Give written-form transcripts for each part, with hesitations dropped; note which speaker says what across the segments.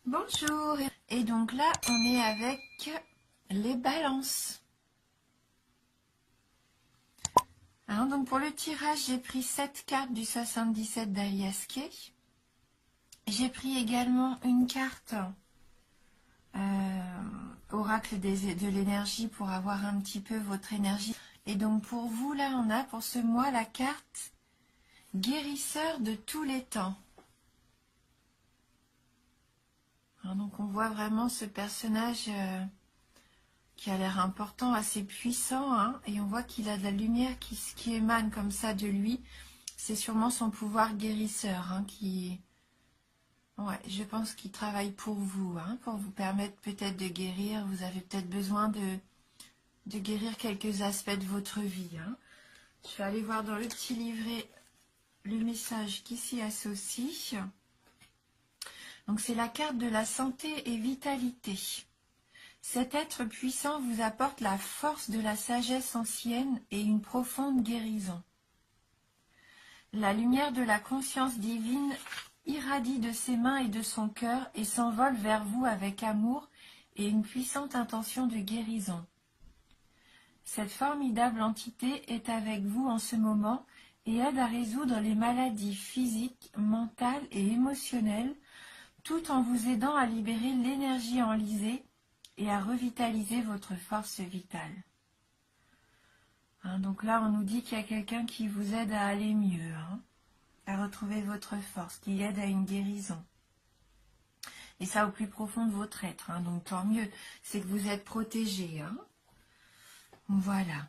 Speaker 1: Bonjour. Et donc là, on est avec les balances. Hein, donc pour le tirage, j'ai pris 7 cartes du 77 d'Alias Kay. J'ai pris également une carte oracle de l'énergie pour avoir un petit peu votre énergie. Et donc pour vous, là, on a pour ce mois la carte guérisseur de tous les temps. Hein, donc on voit vraiment ce personnage qui a l'air important, assez puissant, hein, et on voit qu'il a de la lumière qui émane comme ça de lui. C'est sûrement son pouvoir guérisseur, hein, ouais, je pense qu'il travaille pour vous, hein, pour vous permettre peut-être de guérir. Vous avez peut-être besoin de guérir quelques aspects de votre vie. Hein. Je vais aller voir dans le petit livret le message qui s'y associe. Donc c'est la carte de la santé et vitalité. Cet être puissant vous apporte la force de la sagesse ancienne et une profonde guérison. La lumière de la conscience divine irradie de ses mains et de son cœur et s'envole vers vous avec amour et une puissante intention de guérison. Cette formidable entité est avec vous en ce moment et aide à résoudre les maladies physiques, mentales et émotionnelles, tout en vous aidant à libérer l'énergie enlisée et à revitaliser votre force vitale. Hein, donc là, on nous dit qu'il y a quelqu'un qui vous aide à aller mieux, hein, à retrouver votre force, qui aide à une guérison. Et ça au plus profond de votre être. Hein, donc tant mieux, c'est que vous êtes protégé. Hein. Voilà.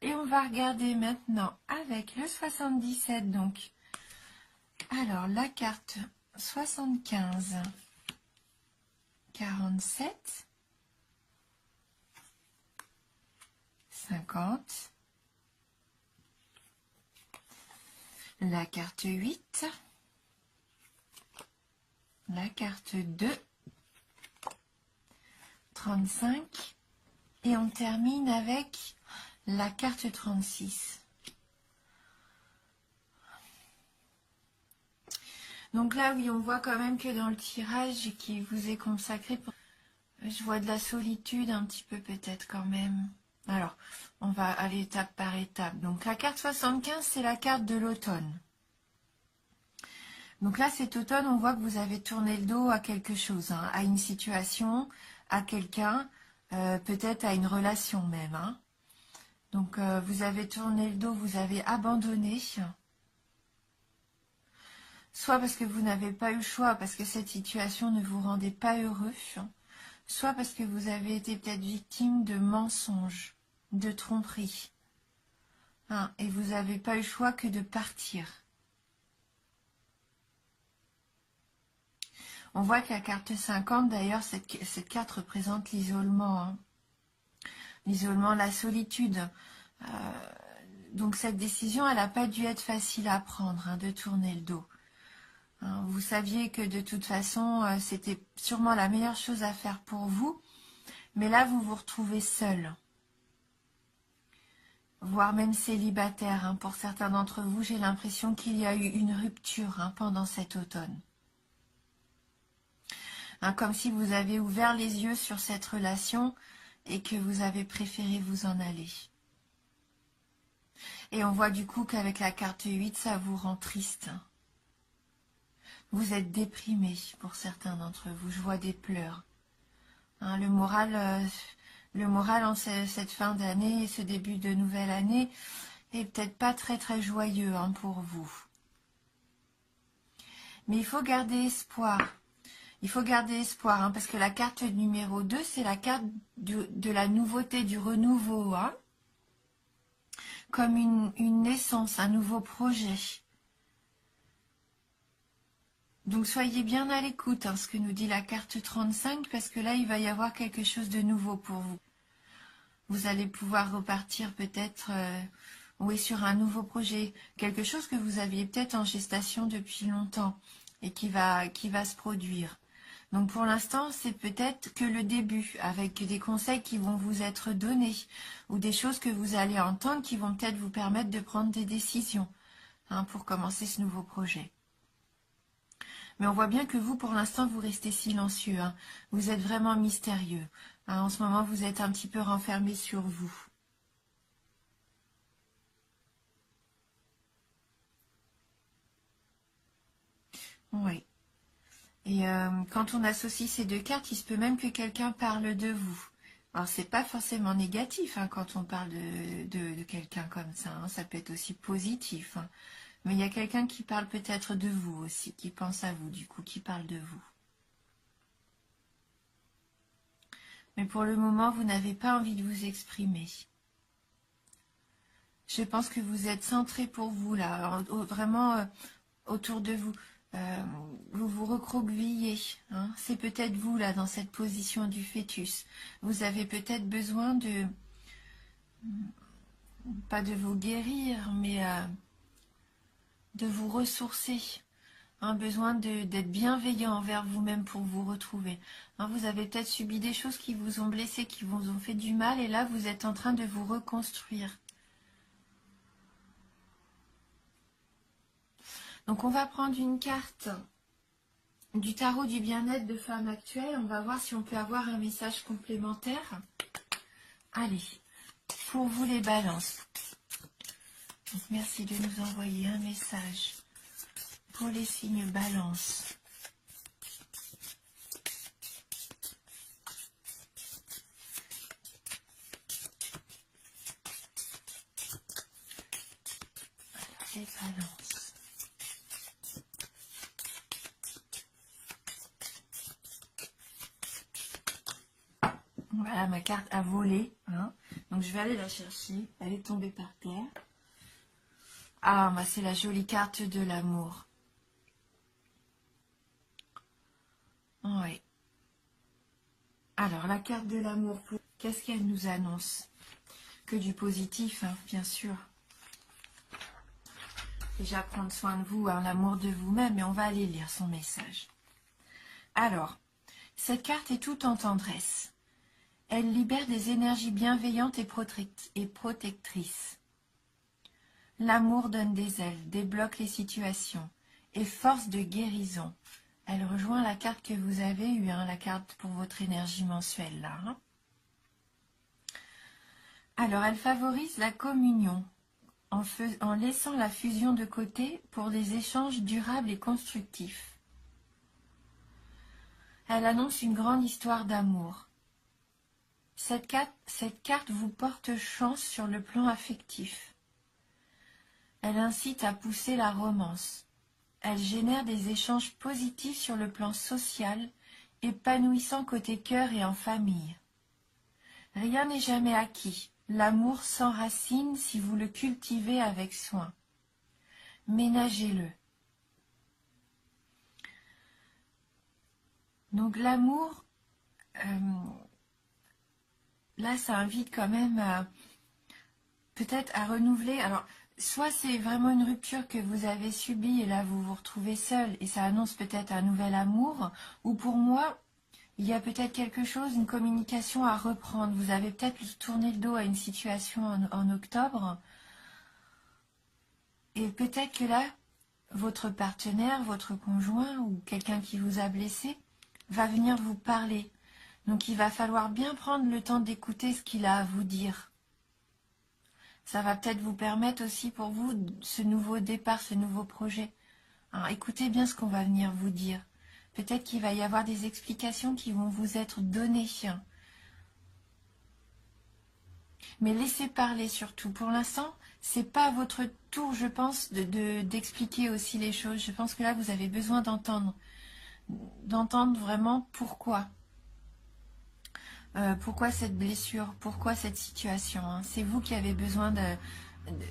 Speaker 1: Et on va regarder maintenant avec le 77. Donc, alors la carte 75. 47, 50, la carte 8, la carte 2, 35 et on termine avec la carte 36. Donc là, oui, on voit quand même que dans le tirage qui vous est consacré, je vois de la solitude un petit peu peut-être quand même. Alors, on va aller étape par étape. Donc la carte 75, c'est la carte de l'automne. Donc là, cet automne, on voit que vous avez tourné le dos à quelque chose, hein, à une situation, à quelqu'un, peut-être à une relation même. Hein. Donc vous avez tourné le dos, vous avez abandonné. Soit parce que vous n'avez pas eu le choix, parce que cette situation ne vous rendait pas heureux, soit parce que vous avez été peut-être victime de mensonges, de tromperies. Hein, et vous n'avez pas eu le choix que de partir. On voit que la carte 50, d'ailleurs, cette carte représente l'isolement. Hein. L'isolement, la solitude. Donc cette décision, elle n'a pas dû être facile à prendre, hein, de tourner le dos. Hein, vous saviez que de toute façon, c'était sûrement la meilleure chose à faire pour vous. Mais là, vous vous retrouvez seul. Voire même célibataire. Hein. Pour certains d'entre vous, j'ai l'impression qu'il y a eu une rupture, hein, pendant cet automne. Hein, comme si vous avez ouvert les yeux sur cette relation et que vous avez préféré vous en aller. Et on voit du coup qu'avec la carte 8, ça vous rend triste. Vous êtes déprimé pour certains d'entre vous. Je vois des pleurs. Hein, le moral en cette fin d'année et ce début de nouvelle année est peut-être pas très très joyeux, hein, pour vous. Mais il faut garder espoir. Il faut garder espoir, hein, parce que la carte numéro 2, c'est la carte de la nouveauté, du renouveau. Hein, comme une naissance, un nouveau projet. Donc soyez bien à l'écoute, hein, ce que nous dit la carte 35, parce que là, il va y avoir quelque chose de nouveau pour vous. Vous allez pouvoir repartir peut-être oui, sur un nouveau projet, quelque chose que vous aviez peut-être en gestation depuis longtemps et qui va se produire. Donc pour l'instant, c'est peut-être que le début, avec des conseils qui vont vous être donnés ou des choses que vous allez entendre qui vont peut-être vous permettre de prendre des décisions, hein, pour commencer ce nouveau projet. Mais on voit bien que vous, pour l'instant, vous restez silencieux. Hein. Vous êtes vraiment mystérieux. Hein. En ce moment, vous êtes un petit peu renfermé sur vous. Oui. Et quand on associe ces deux cartes, il se peut même que quelqu'un parle de vous. Alors, c'est pas forcément négatif hein, quand on parle de quelqu'un comme ça. Hein. Ça peut être aussi positif. Hein. Mais il y a quelqu'un qui parle peut-être de vous aussi, qui pense à vous, du coup, qui parle de vous. Mais pour le moment, vous n'avez pas envie de vous exprimer. Je pense que vous êtes centré pour vous, là, alors, vraiment autour de vous. Vous vous recroquevillez. Hein. C'est peut-être vous, là, dans cette position du fœtus. Vous avez peut-être besoin de... pas de vous guérir, mais de vous ressourcer. Un besoin d'être bienveillant envers vous-même pour vous retrouver. Hein, vous avez peut-être subi des choses qui vous ont blessé, qui vous ont fait du mal, et là, vous êtes en train de vous reconstruire. Donc, on va prendre une carte du tarot du bien-être de femme actuelle. On va voir si on peut avoir un message complémentaire. Allez, pour vous les balances. Donc, merci de nous envoyer un message pour les signes balance. Alors, les balances. Voilà, ma carte a volé. Hein. Donc, je vais aller la chercher. Elle est tombée par terre. Ah, bah, c'est la jolie carte de l'amour. Oui. Alors, la carte de l'amour, qu'est-ce qu'elle nous annonce? Que du positif, hein, bien sûr. Déjà, prendre soin de vous, hein, l'amour de vous-même, et on va aller lire son message. Alors, cette carte est toute en tendresse. Elle libère des énergies bienveillantes et protectrices. L'amour donne des ailes, débloque les situations et force de guérison. Elle rejoint la carte que vous avez eue, hein, la carte pour votre énergie mensuelle. Là, hein. Alors, elle favorise la communion en laissant la fusion de côté pour des échanges durables et constructifs. Elle annonce une grande histoire d'amour. Cette carte vous porte chance sur le plan affectif. Elle incite à pousser la romance. Elle génère des échanges positifs sur le plan social, épanouissant côté cœur et en famille. Rien n'est jamais acquis. L'amour s'enracine si vous le cultivez avec soin. Ménagez-le. Donc l'amour, là ça invite quand même peut-être à renouveler. Alors, soit c'est vraiment une rupture que vous avez subie et là vous vous retrouvez seul et ça annonce peut-être un nouvel amour, ou pour moi, il y a peut-être quelque chose, une communication à reprendre. Vous avez peut-être tourné le dos à une situation en octobre et peut-être que là, votre partenaire, votre conjoint ou quelqu'un qui vous a blessé va venir vous parler. Donc il va falloir bien prendre le temps d'écouter ce qu'il a à vous dire. Ça va peut-être vous permettre aussi pour vous ce nouveau départ, ce nouveau projet. Alors, écoutez bien ce qu'on va venir vous dire. Peut-être qu'il va y avoir des explications qui vont vous être données. Mais laissez parler surtout. Pour l'instant, c'est pas à votre tour, je pense, d'expliquer aussi les choses. Je pense que là, vous avez besoin d'entendre. D'entendre vraiment pourquoi. Pourquoi cette blessure, pourquoi cette situation. Hein. C'est vous qui avez besoin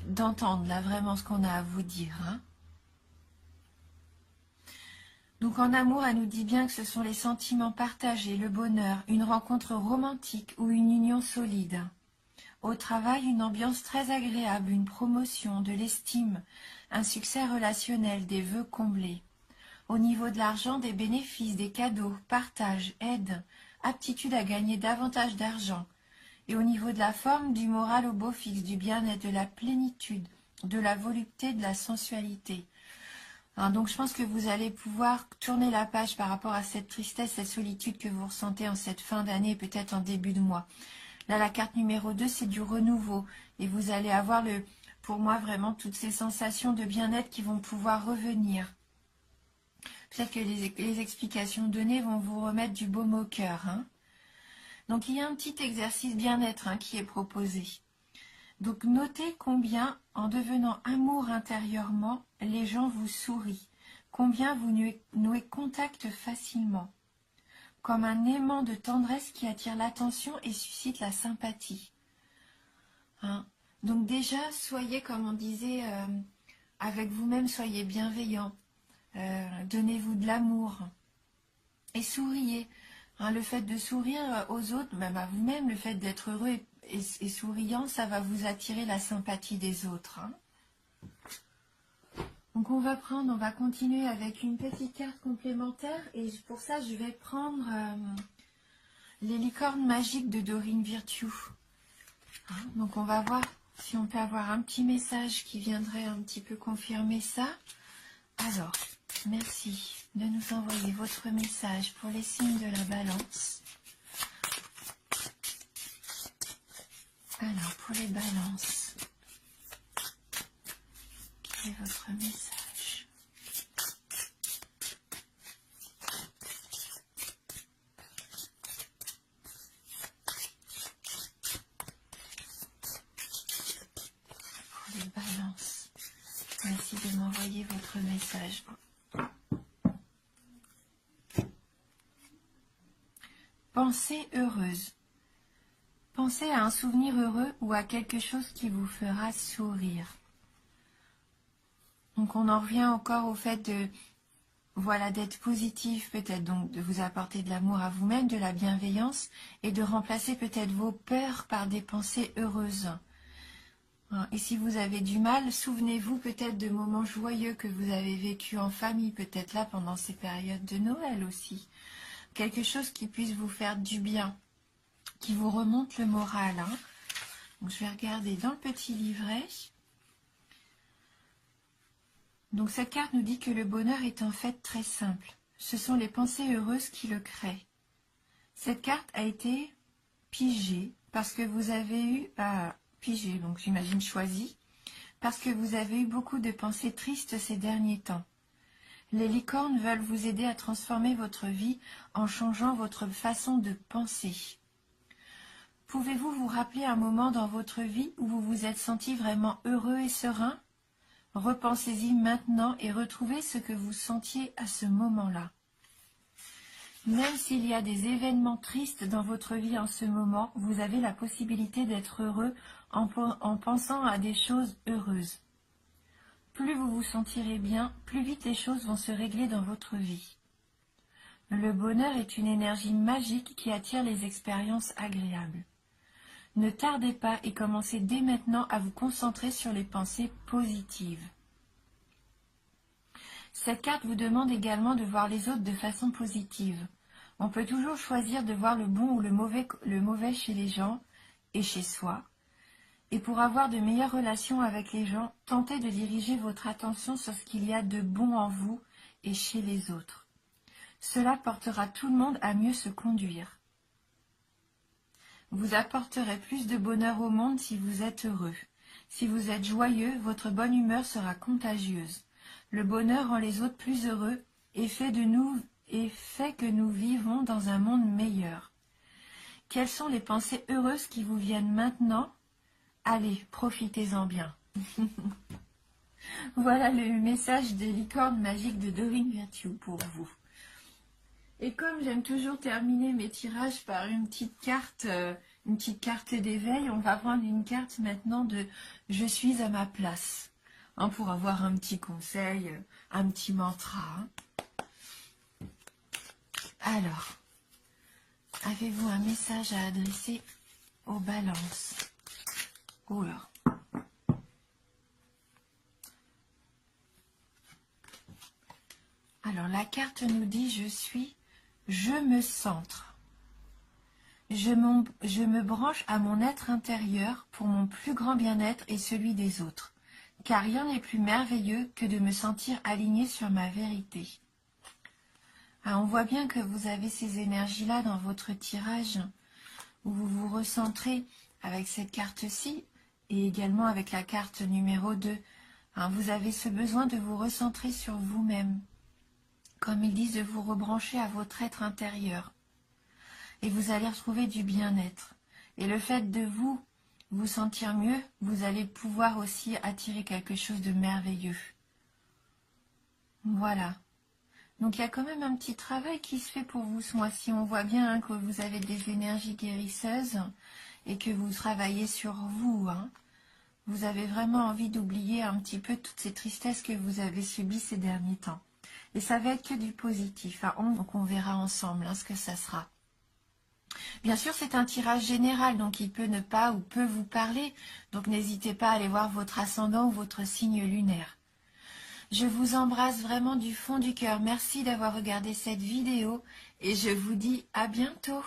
Speaker 1: d'entendre là vraiment ce qu'on a à vous dire. Hein. Donc en amour, elle nous dit bien que ce sont les sentiments partagés, le bonheur, une rencontre romantique ou une union solide. Au travail, une ambiance très agréable, une promotion, de l'estime, un succès relationnel, des vœux comblés. Au niveau de l'argent, des bénéfices, des cadeaux, partage, aide, aptitude à gagner davantage d'argent. Et au niveau de la forme, du moral au beau fixe, du bien-être, de la plénitude, de la volupté, de la sensualité. Hein, donc je pense que vous allez pouvoir tourner la page par rapport à cette tristesse, cette solitude que vous ressentez en cette fin d'année, peut-être en début de mois. Là, la carte numéro 2, c'est du renouveau. Et vous allez avoir, pour moi, vraiment toutes ces sensations de bien-être qui vont pouvoir revenir. Peut-être que les explications données vont vous remettre du baume au cœur. Hein. Donc, il y a un petit exercice bien-être qui est proposé. Donc, notez combien, en devenant amour intérieurement, les gens vous sourient. Combien vous nouez contact facilement. Comme un aimant de tendresse qui attire l'attention et suscite la sympathie. Hein. Donc déjà, soyez, comme on disait, avec vous-même, soyez bienveillant. Donnez-vous de l'amour. Et souriez. Hein, le fait de sourire aux autres, même à vous-même, le fait d'être heureux et souriant, ça va vous attirer la sympathie des autres. Hein. Donc on va continuer avec une petite carte complémentaire. Et pour ça, je vais prendre les licornes magiques de Dorine Virtue. Hein, donc on va voir si on peut avoir un petit message qui viendrait un petit peu confirmer ça. Alors, merci de nous envoyer votre message pour les signes de la balance. Alors, pour les balances, quel est votre message? Pour les balances, merci de m'envoyer votre message. Pensée heureuse. Pensez à un souvenir heureux ou à quelque chose qui vous fera sourire. Donc on en revient encore au fait de, voilà, d'être positif, peut-être donc de vous apporter de l'amour à vous-même, de la bienveillance et de remplacer peut-être vos peurs par des pensées heureuses. Et si vous avez du mal, souvenez-vous peut-être de moments joyeux que vous avez vécus en famille, peut-être là pendant ces périodes de Noël aussi. Quelque chose qui puisse vous faire du bien, qui vous remonte le moral. Hein. Donc, je vais regarder dans le petit livret. Donc cette carte nous dit que le bonheur est en fait très simple. Ce sont les pensées heureuses qui le créent. Cette carte a été pigée parce que vous avez eu... pigée, donc j'imagine choisie, parce que vous avez eu beaucoup de pensées tristes ces derniers temps. Les licornes veulent vous aider à transformer votre vie en changeant votre façon de penser. Pouvez-vous vous rappeler un moment dans votre vie où vous vous êtes senti vraiment heureux et serein? Repensez-y maintenant et retrouvez ce que vous sentiez à ce moment-là. Même s'il y a des événements tristes dans votre vie en ce moment, vous avez la possibilité d'être heureux en pensant à des choses heureuses. Plus vous vous sentirez bien, plus vite les choses vont se régler dans votre vie. Le bonheur est une énergie magique qui attire les expériences agréables. Ne tardez pas et commencez dès maintenant à vous concentrer sur les pensées positives. Cette carte vous demande également de voir les autres de façon positive. On peut toujours choisir de voir le bon ou le mauvais chez les gens et chez soi. Et pour avoir de meilleures relations avec les gens, tentez de diriger votre attention sur ce qu'il y a de bon en vous et chez les autres. Cela portera tout le monde à mieux se conduire. Vous apporterez plus de bonheur au monde si vous êtes heureux. Si vous êtes joyeux, votre bonne humeur sera contagieuse. Le bonheur rend les autres plus heureux et fait que nous vivons dans un monde meilleur. Quelles sont les pensées heureuses qui vous viennent maintenant? Allez, profitez-en bien. Voilà le message des licornes magiques de Dorine Virtue pour vous. Et comme j'aime toujours terminer mes tirages par une petite carte d'éveil, on va prendre une carte maintenant de « Je suis à ma place ». Pour avoir un petit conseil, un petit mantra. Alors, avez-vous un message à adresser aux balances? Oula. Alors, la carte nous dit « Je me centre. Je me branche à mon être intérieur pour mon plus grand bien-être et celui des autres. car rien n'est plus merveilleux que de me sentir alignée sur ma vérité. Ah, on voit bien que vous avez ces énergies-là dans votre tirage, où vous vous recentrez avec cette carte-ci, et également avec la carte numéro 2. Hein, vous avez ce besoin de vous recentrer sur vous-même, comme ils disent, de vous rebrancher à votre être intérieur. Et vous allez retrouver du bien-être. Et le fait de vous sentir mieux, vous allez pouvoir aussi attirer quelque chose de merveilleux. Voilà. Donc il y a quand même un petit travail qui se fait pour vous ce mois-ci. On voit bien hein, que vous avez des énergies guérisseuses et que vous travaillez sur vous. Hein. Vous avez vraiment envie d'oublier un petit peu toutes ces tristesses que vous avez subies ces derniers temps. Et ça va être que du positif. Hein. Donc on verra ensemble hein, ce que ça sera. Bien sûr, c'est un tirage général, donc il peut ne pas ou peut vous parler. Donc n'hésitez pas à aller voir votre ascendant ou votre signe lunaire. Je vous embrasse vraiment du fond du cœur. Merci d'avoir regardé cette vidéo et je vous dis à bientôt.